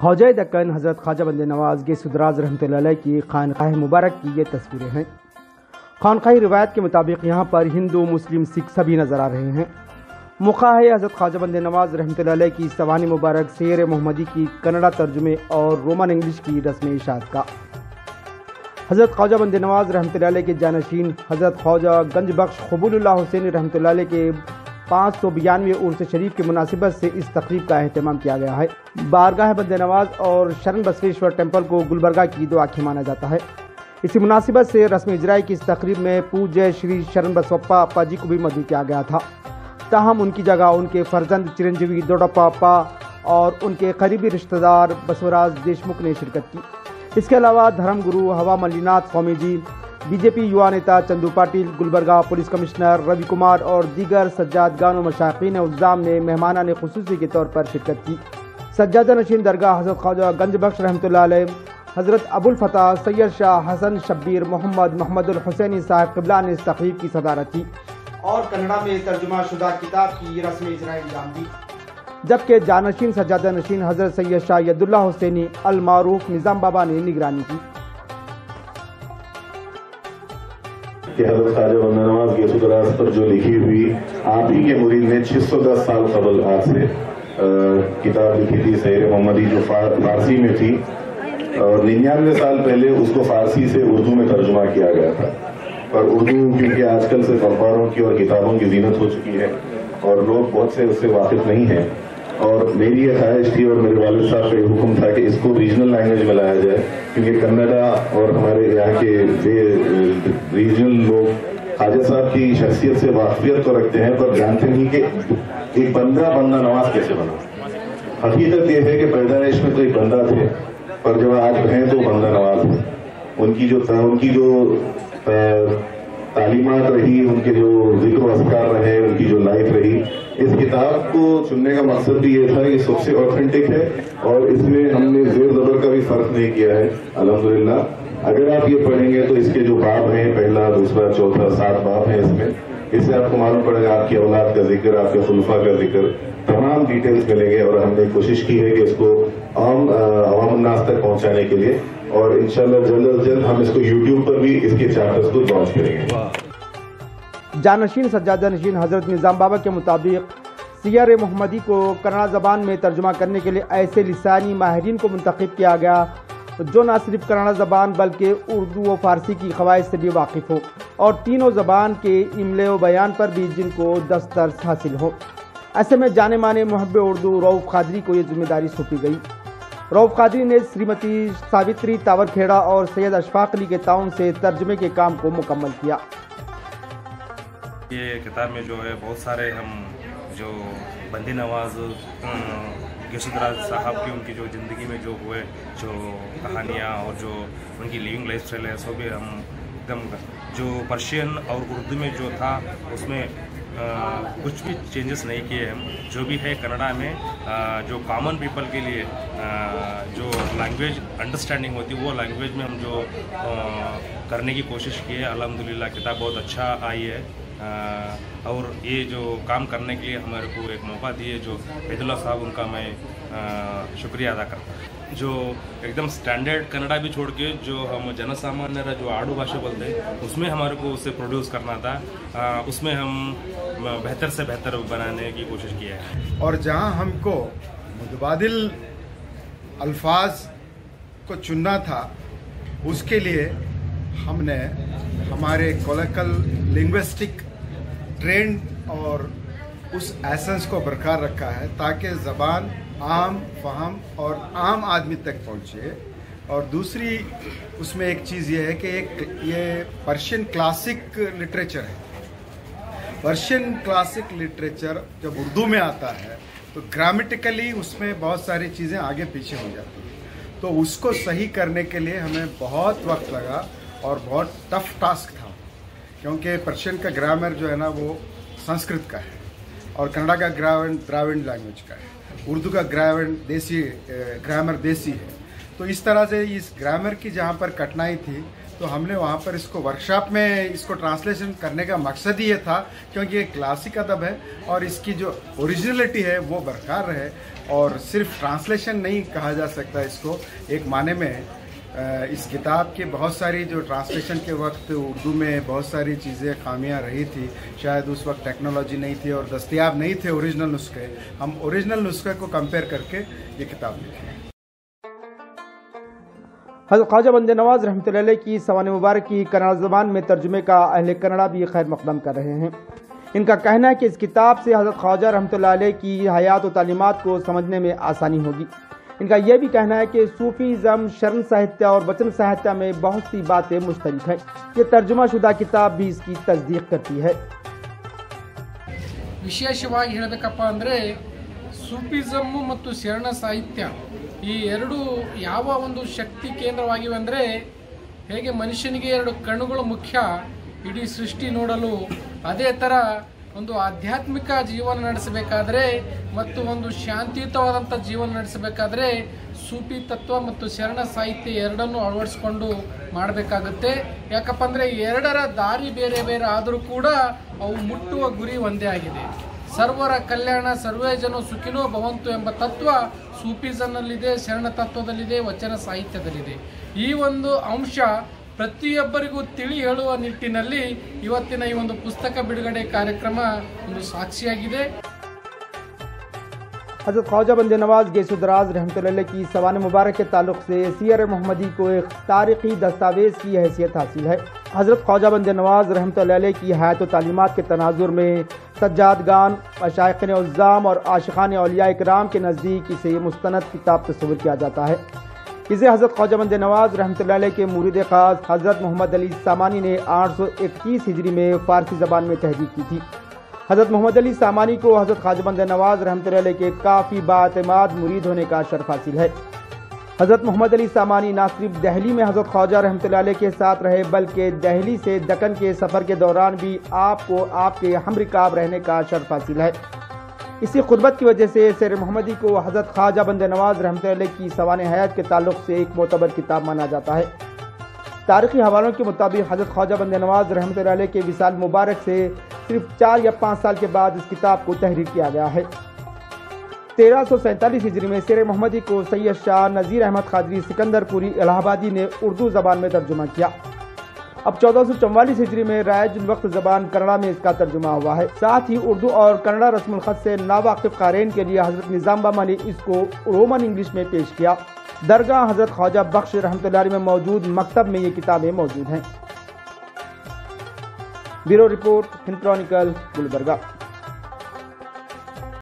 ख्वाजा दक्कन हज़रत ख्वाजा बंदे नवाज गौसुदराज रहमतुल्लाह अलैह की खानकाह मुबारक की ये तस्वीरें हैं। खानकाही रिवायत के मुताबिक यहाँ पर हिंदू मुस्लिम सिख सभी नज़र आ रहे हैं। मौका है हज़रत ख्वाजा बंदे नवाज रहमतुल्लाह अलैह की सवानी मुबारक शेर मोहम्मदी की कन्नड़ा तर्जुमे और रोमन इंग्लिश की रस्म इशात का। हज़रत ख्वाजा बंदे नवाज रहमतुल्लाह अलैह के जानशीन हज़रत ख्वाजा गंज बख्श क़बूलुल्लाह हुसैनी रहमतुल्लाह अलैह के 592वें उर्स शरीफ की मुनासिबत से इस तकरीब का अहतमाम किया गया है। बारगाह बंदे नवाज और शरण बसवेश्वर टेम्पल को गुलबर्गा की दो आँखें माना जाता है। इसी मुनासिबत से रस्म इजराई की इस तकरीब में पूज्य श्री शरण बसवप्पा अप्पा जी को भी मदऊ किया गया था। ताहम उनकी जगह उनके फर्जंद चिरंजीवी दोडप्पा अप्पा और उनके करीबी रिश्तेदार बसवराज देशमुख ने शिरकत की। इसके अलावा धर्मगुरु हवा मल्लीनाथ स्वामी जी, बीजेपी युवा नेता चंदू पाटिल, गुलबर्गा पुलिस कमिश्नर रवि कुमार और दीगर सज्जादगान व मशाइखीन उज़्ज़ाम ने मेहमानाने खुसूसी के तौर पर शिरकत की। सज्जादा नशीन दरगाह हज़रत ख्वाजा गंज बख्श रहमतुल्लाह अलैह, हज़रत अबुल फतह सैयद शाह हसन शब्बीर मोहम्मदुल हुसैनी साहब क़िबला ने इस तक़रीब की सदारत की और कन्नड़ा में तर्जुमा शुदा किताब की रस्म इजराई अंजाम दी। जबकि जानशीन सज्जादा नशीन हज़रत सैयद शाह यदुल्लाह हुसैनी अल मारूफ निज़ाम बाबा ने निगरानी की। हज़रत ख्वाजा बंदे नवाज गौसुदराज पर जो लिखी हुई आप ही के मुरीद ने 610 साल कबल आज से किताब लिखी थी शेर मोहम्मदी, जो फारसी में थी और 99 साल पहले उसको फारसी से उर्दू में तर्जुमा किया गया था। पर उर्दू क्योंकि आजकल सिर्फ अखबारों की और किताबों की जीनत हो चुकी है और लोग बहुत से उससे वाकिफ नहीं हैं, और मेरी ये ख्वाहिश थी और मेरे वालिद साहब का ये हुक्म था कि इसको रीजनल लैंग्वेज में लाया जाए, क्योंकि कन्नड़ा और हमारे यहाँ के रीजनल लोग ख्वाजा साहब की शख्सियत से वाकफियत तो रखते हैं पर जानते नहीं कि एक बंदा नवाज कैसे बना। हकीकत ये है कि पैदाइश में तो एक बंदा थे, पर जब आज हैं तो बंदा नवाज है। उनकी जो तालीमात रही, उनके जो जिक्र अस्कार रहे, उनकी जो लाइफ रही, इस किताब को चुनने का मकसद भी ये था कि सबसे ऑथेंटिक है और इसमें हमने जेर जबर का भी फर्क नहीं किया है अल्हम्दुलिल्लाह। अगर आप ये पढ़ेंगे तो इसके जो बाब हैं, पहला दूसरा चौथा 7 बाब हैं इसमें, इससे आपको मालूम पड़ेगा आपकी औलाद का जिक्र, आपके खुलफा का जिक्र, तमाम डिटेल्स मिलेंगे। और हमने कोशिश की है कि इसको आवाम उन्नास तक पहुंचाने के लिए, और इंशाल्लाह जल्द अज जल्द हम इसको यूट्यूब पर भी इसके चैप्टर्स को लॉन्च करेंगे। जानशीन सज्जादा नशीन हज़रत निज़ाम बाबा के मुताबिक सियर मोहम्मदी को कन्नड़ा ज़बान में तर्जुमा करने के लिए ऐसे लिसानी माहिरीन को मुंतखब किया गया जो न सिर्फ कन्नड़ा ज़बान बल्कि उर्दू व फारसी की क़वाइद से भी वाकिफ़ हो और तीनों ज़बान के इमले व बयान पर भी जिनको दस्तरस हासिल हो। ऐसे में जाने माने मुहब्ब उर्दू रऊफ़ क़ादरी को ये जिम्मेदारी सौंपी गई। रऊफ़ क़ादरी ने श्रीमती सावित्री तावरखेड़ा और सैयद अशफाक अली के ताउन से तर्जुमे के काम को मुकम्मल किया। ये किताब में जो है बहुत सारे हम जो बंदी नवाज गौसुदराज साहब की उनकी जो ज़िंदगी में जो हुए जो कहानियाँ और जो उनकी लिविंग लाइफ स्टाइल है सो भी हम एकदम जो पर्शियन और उर्दू में जो था उसमें कुछ भी चेंजेस नहीं किए हम। जो भी है कन्नड़ा में जो कॉमन पीपल के लिए जो लैंग्वेज अंडरस्टैंडिंग होती है वो लैंग्वेज में हम जो करने की कोशिश की है। अल्हम्दुलिल्लाह किताब बहुत अच्छा आई है और ये जो काम करने के लिए हमारे को एक मौका दिए जो हैदुल्ला साहब, उनका मैं शुक्रिया अदा करता हूँ। जो एकदम स्टैंडर्ड कन्नड़ा भी छोड़ के जो हम जनसामान्य जो आड़ू भाषा बोलते हैं उसमें हमारे को उसे प्रोड्यूस करना था, उसमें हम बेहतर से बेहतर बनाने की कोशिश की है। और जहां हमको मुतबादिल अल्फाज को चुनना था उसके लिए हमने हमारे कोलकल लिंग्विस्टिक ट्रेंड और उस एसेंस को बरकरार रखा है ताकि ज़बान आम फहम और आम आदमी तक पहुँचे। और दूसरी उसमें एक चीज़ ये है कि ये पर्शियन क्लासिक लिटरेचर है। पर्शियन क्लासिक लिटरेचर जब उर्दू में आता है तो ग्रामेटिकली उसमें बहुत सारी चीज़ें आगे पीछे हो जाती हैं, तो उसको सही करने के लिए हमें बहुत वक्त लगा और बहुत टफ टास्क था, क्योंकि पर्शियन का ग्रामर जो है ना वो संस्कृत का है और कन्नड़ा का द्राविड़ लैंग्वेज का है, उर्दू का ग्रामर देसी है। तो इस तरह से इस ग्रामर की जहाँ पर कठिनाई थी तो हमने वहाँ पर इसको वर्कशॉप में इसको ट्रांसलेशन करने का मकसद ही ये था, क्योंकि ये क्लासिक अदब है और इसकी जो ओरिजिनलिटी है वो बरकरार रहे, और सिर्फ ट्रांसलेशन नहीं कहा जा सकता इसको। एक माने में इस किताब के बहुत सारी जो ट्रांसलेशन के वक्त उर्दू में बहुत सारी चीज़ें खामियां रही थी, शायद उस वक्त टेक्नोलॉजी नहीं थी और दस्तयाब नहीं थे ओरिजिनल नुस्खे। हम ओरिजिनल नुस्खे को कंपेयर करके ये किताब लिखे। हज़रत ख्वाजा बंदे नवाज रहमतुल्लाह अलैह की सवान मुबारक की कन्नड़ ज़बान में तर्जुमे का अहले कन्नड़ा भी खैर मकदम कर रहे हैं। इनका कहना है कि इस किताब से हज़रत ख्वाजा रहमतुल्लाह अलैह की हयात और तालीमात को समझने में आसानी होगी। इनका यह भी कहना है कि सूफीज़म, शरण साहित्य और वचन साहित्य में बहुत सी बातें मुश्तरक हैं। ये तर्जुमा शुदा किताब भी इसकी तस्दीक करती है। ವಿಶೇಷವಾಗಿ ಹೇಳಬೇಕಪ್ಪ ಅಂದರೆ ಸೂಫಿಸಮ್ಮು ಮತ್ತು ಶರಣ ಸಾಹಿತ್ಯ ಈ ಎರಡು ಯಾವ ಒಂದು ಶಕ್ತಿ ಕೇಂದ್ರವಾಗಿವೆ ಅಂದರೆ, ಹೇಗೆ ಮನುಷ್ಯನಿಗೆ ಎರಡು ಕಣ್ಣುಗಳು ಮುಖ್ಯ ಇಡೀ ಸೃಷ್ಟಿ ನೋಡಲು, ಅದೇ ಥರ ಒಂದು ಆಧ್ಯಾತ್ಮಿಕ ಜೀವನ ನಡೆಸಬೇಕಾದ್ರೆ ಮತ್ತು ಒಂದು ಶಾಂತಿಯುತವಾದಂಥ ಜೀವನ ನಡೆಸಬೇಕಾದ್ರೆ ಸೂಫಿ ತತ್ವ ಮತ್ತು ಶರಣ ಸಾಹಿತ್ಯ ಎರಡನ್ನೂ ಅಳವಡಿಸ್ಕೊಂಡು ಮಾಡಬೇಕಾಗುತ್ತೆ. ಯಾಕಪ್ಪ ಅಂದರೆ ಎರಡರ ದಾರಿ ಬೇರೆ ಬೇರೆ ಆದರೂ ಕೂಡ ಅವು ಮುಟ್ಟುವ ಗುರಿ ಒಂದೇ ಆಗಿದೆ. ಸರ್ವರ ಕಲ್ಯಾಣ, ಸರ್ವೇ ಜನ ಸುಖಿನೋ ಭವಂತು ಎಂಬ ತತ್ವ ಸೂಫಿಸಮ್ನಲ್ಲಿದೆ, ಶರಣ ತತ್ವದಲ್ಲಿದೆ, ವಚನ ಸಾಹಿತ್ಯದಲ್ಲಿದೆ. ಈ ಒಂದು ಅಂಶ ಪ್ರತಿಯೊಬ್ಬರಿಗೂ ತಿಳಿ ಹೇಳುವ ನಿಟ್ಟಿನಲ್ಲಿ ಇವತ್ತಿನ ಈ ಒಂದು ಪುಸ್ತಕ ಬಿಡುಗಡೆ ಕಾರ್ಯಕ್ರಮ ಒಂದು ಸಾಕ್ಷಿಯಾಗಿದೆ. हज़रत ख्वाजा बंदे नवाज गेसुदराज रहमतुल्लाह अलैह की सवान मुबारक के ताल्लुक़ से सीयर मोहम्मदी को एक तारीख़ी दस्तावेज़ की हैसियत हासिल है। हज़रत ख्वाजा बंदे नवाज रहमतुल्लाह अलैह की हयात और तालीमात के तनाजुर में सज्जादगान, मशाइख़ उज़्ज़ाम और आशिक़ान औलिया इकराम के नज़दीक इसे मुस्तनद किताब तस्वुर किया जाता है। इसे हज़रत ख्वाजा बंदे नवाज रहमतुल्लाह अलैह के मुरीद ख़ास हज़रत मोहम्मद अली सामानी ने 821 हिजरी में फ़ारसी ज़बान में तहरीक की थी। हज़रत मोहम्मद अली सामानी को हज़रत ख्वाजा बंदे नवाज रहमतुल्लाह अलैह के काफ़ी बाएतमाद मुरीद होने का शर्फ हासिल है। हज़रत मोहम्मद अली सामानी न सिर्फ दहली में हज़रत ख्वाजा रहमतुल्लाह अलैह के साथ रहे, बल्कि दहली से दक्कन के सफ़र के दौरान भी आपको आपके हमरिकाब रहने का शर्फ हासिल है। इसी खुतबत की वजह से शेर मोहम्मदी को हज़रत ख्वाजा बंदे नवाज रहमतुल्लाह अलैह की सवान हयात के ताल्लुक़ से एक मोतबर किताब माना जाता है। तारीख़ी हवालों के मुताबिक हज़रत ख्वाजा बंदे नवाज रहमतुल्लाह अलैह के विसाल मुबारक से सिर्फ 4 या 5 साल के बाद इस किताब को तहरीर किया गया है। 1347 हिजरी में शेर मोहम्मदी को सैयद शाह नज़ीर अहमद क़ादरी सिकंदरपुरी इलाहाबादी ने उर्दू ज़बान में तर्जुमा किया। अब 1444 हिजरी में रायजुल वक्त ज़बान कन्नड़ा में इसका तर्जुमा हुआ है। साथ ही उर्दू और कन्नड़ा रस्मुल ख़त से नावाकिफ़ क़ारीन के लिए हज़रत निज़ाम बाबा ने इसको रोमन इंग्लिश में पेश किया। दरगाह हज़रत ख्वाजा बख्श रहमतुल्लाह अलैह में मौजूद मकतब में ये किताबें मौजूद हैं। Bureau report, Hind Chronicle, Gulbarga.